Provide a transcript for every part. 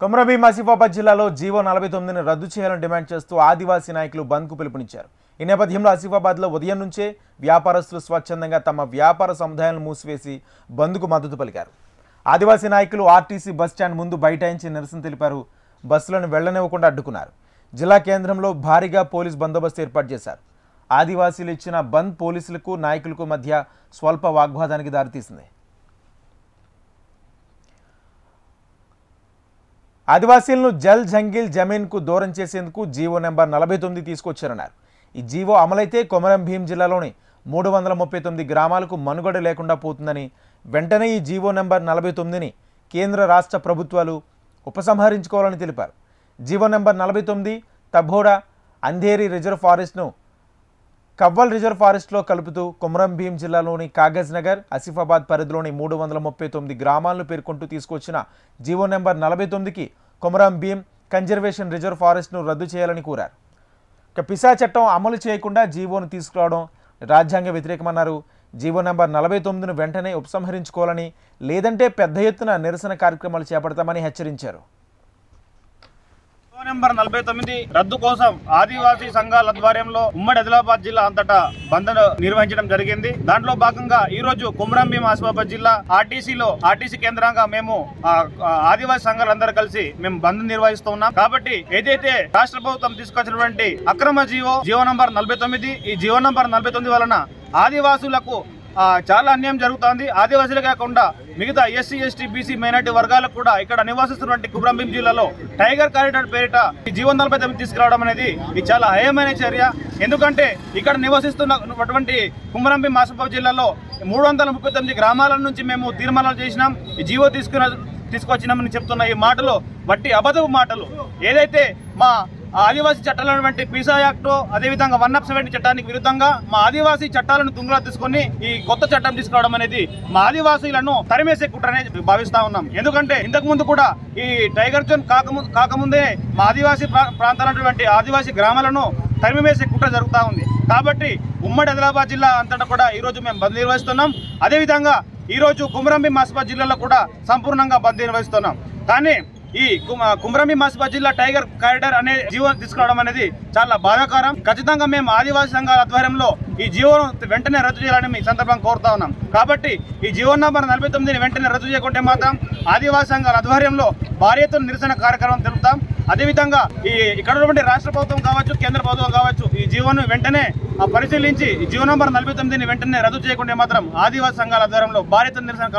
కొమరంభీం ఆసిఫాబాద్ జిల్లాలో జీవో 49ని రద్దు చేయాలని డిమాండ్ చేస్తూ ఆదివాసీ నాయకులు బంద్కు పిలుపునిచ్చారు. ఈ నేపథ్యంలో ఆసిఫాబాద్లో ఉదయం నుంచే వ్యాపారస్తులు స్వచ్ఛందంగా తమ వ్యాపార సముదాయాలను మూసివేసి బంద్కు మద్దతు పలికారు. ఆదివాసీ నాయకులు ఆర్టీసీ బస్టాండ్ ముందు బైఠాయించి నిరసన తెలిపారు. బస్సులను వెళ్లనివ్వకుండా అడ్డుకున్నారు. జిల్లా కేంద్రంలో భారీగా పోలీస్ బందోబస్తు ఏర్పాటు చేశారు. ఆదివాసీలు ఇచ్చిన బంద్ పోలీసులకు నాయకులకు మధ్య స్వల్ప వాగ్వాదానికి దారితీసింది. ఆదివాసీలను జల్ జంగిల్ జమీన్కు దూరం చేసేందుకు జీవో నెంబర్ 49 తీసుకొచ్చారన్నారు. ఈ జీవో అమలైతే కొమరంభీం జిల్లాలోని 339 గ్రామాలకు మనుగడ లేకుండా పోతుందని, వెంటనే ఈ జీవో నెంబర్ 49ని కేంద్ర రాష్ట్ర ప్రభుత్వాలు ఉపసంహరించుకోవాలని తెలిపారు. GO number 49 Taboda Andheri reserve ఫారెస్ట్ను కవ్వల్ రిజర్వ్ ఫారెస్ట్లో కలుపుతూ కొమరంభీం జిల్లాలోని కాగజ్ నగర్, ఆసిఫాబాద్ పరిధిలోని 339 గ్రామాలను పేర్కొంటూ తీసుకొచ్చిన జీవో నెంబర్ 49కి కొమరంభీం కన్జర్వేషన్ రిజర్వ్ ఫారెస్ట్ను రద్దు చేయాలని కోరారు. పిసా చట్టం అమలు చేయకుండా జీవోను తీసుకురావడం రాజ్యాంగ వ్యతిరేకమన్నారు. జీవో నెంబర్ 49ను వెంటనే ఉపసంహరించుకోవాలని, లేదంటే పెద్ద ఎత్తున నిరసన కార్యక్రమాలు చేపడతామని హెచ్చరించారు. నెంబర్ 49 రద్దు కోసం ఆదివాసీ సంఘాల ఆధ్వర్యంలో ఉమ్మడి ఆదిలాబాద్ జిల్లా అంతటా బంద్ నిర్వహించడం జరిగింది. దాంట్లో భాగంగా ఈ రోజు కొమరంభీం ఆసిఫాబాద్ జిల్లా ఆర్టీసీ కేంద్రంగా మేము ఆదివాసీ సంఘాలందరూ కలిసి మేము బంద్ నిర్వహిస్తున్నాం. కాబట్టి ఏదైతే రాష్ట్ర ప్రభుత్వం తీసుకొచ్చినటువంటి అక్రమ జీవో నంబర్ 49, ఈ జీవో నంబర్ 49 వలన ఆదివాసులకు చాలా అన్యాయం జరుగుతుంది. ఆదివాసీలు కాకుండా మిగతా ఎస్సీ, ఎస్టీ, బీసీ, మైనార్టీ వర్గాలకు కూడా ఇక్కడ నివసిస్తున్నటువంటి కొమరంభీం జిల్లాలో టైగర్ కారిడార్ పేరిట ఈ జీవో 49 తీసుకురావడం అనేది ఇది చాలా హేయమైన చర్య. ఎందుకంటే ఇక్కడ నివసిస్తున్నటువంటి కొమరంభీం ఆసిఫాబాద్ జిల్లాలో 339 గ్రామాల నుంచి మేము తీర్మానాలు చేసినాం. ఈ జీవో తీసుకొచ్చినామని చెప్తున్న ఈ మాటలు వట్టి అబద్ధపు మాటలు. ఏదైతే మా ఆదివాసీ చట్టాలైనటువంటి పీసా యాక్ట్, అదేవిధంగా 170 చట్టానికి విరుద్ధంగా మా ఆదివాసీ చట్టాలను తుంగలో తీసుకొని ఈ కొత్త చట్టం తీసుకురావడం అనేది మా ఆదివాసీలను తరిమేసే కుట్రనే భావిస్తా ఉన్నాం. ఎందుకంటే ఇంతకు ముందు కూడా ఈ టైగర్ జోన్ కాకముందే మా ఆదివాసీ ప్రాంతాలైనటువంటి ఆదివాసీ గ్రామాలను తరిమేసే కుట్ర జరుగుతూ ఉంది. కాబట్టి ఉమ్మడి ఆదిలాబాద్ జిల్లా అంతటా కూడా ఈరోజు మేము బంద్ నిర్వహిస్తున్నాం. అదేవిధంగా ఈరోజు కొమరంభీం ఆసిఫాబాద్ జిల్లాలో కూడా సంపూర్ణంగా బంద్ నిర్వహిస్తున్నాం. కానీ ఈ కొమరంభీం ఆసిఫాబాద్ జిల్లా టైగర్ కారిడార్ అనే జీవో తీసుకురావడం అనేది చాలా బాధాకరం. ఖచ్చితంగా మేము ఆదివాసీ సంఘాల ఆధ్వర్యంలో ఈ జీవోను వెంటనే రద్దు చేయాలని ఈ సందర్భంగా కోరుతా ఉన్నాం. కాబట్టి ఈ జీవో నంబర్ 49ని వెంటనే రద్దు చేయకుంటే మాత్రం ఆదివాసీ సంఘాల ఆధ్వర్యంలో భారీ ఎత్తున నిరసన కార్యక్రమం తెలుపుతాం. అదేవిధంగా ఇక్కడ ఉన్నటువంటి రాష్ట్ర ప్రభుత్వం కావచ్చు, కేంద్ర ప్రభుత్వం కావచ్చు, ఈ జీవోను వెంటనే పరిశీలించి ఈ జీవో నంబర్ 49ని వెంటనే రద్దు చేయకుంటే మాత్రం ఆదివాసీ సంఘాల ఆధ్వర్యంలో భారీ ఎత్తున నిరసన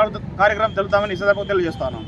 కార్యక్రమం తెలుపుతామని ఈ సందర్భంగా తెలియజేస్తాను.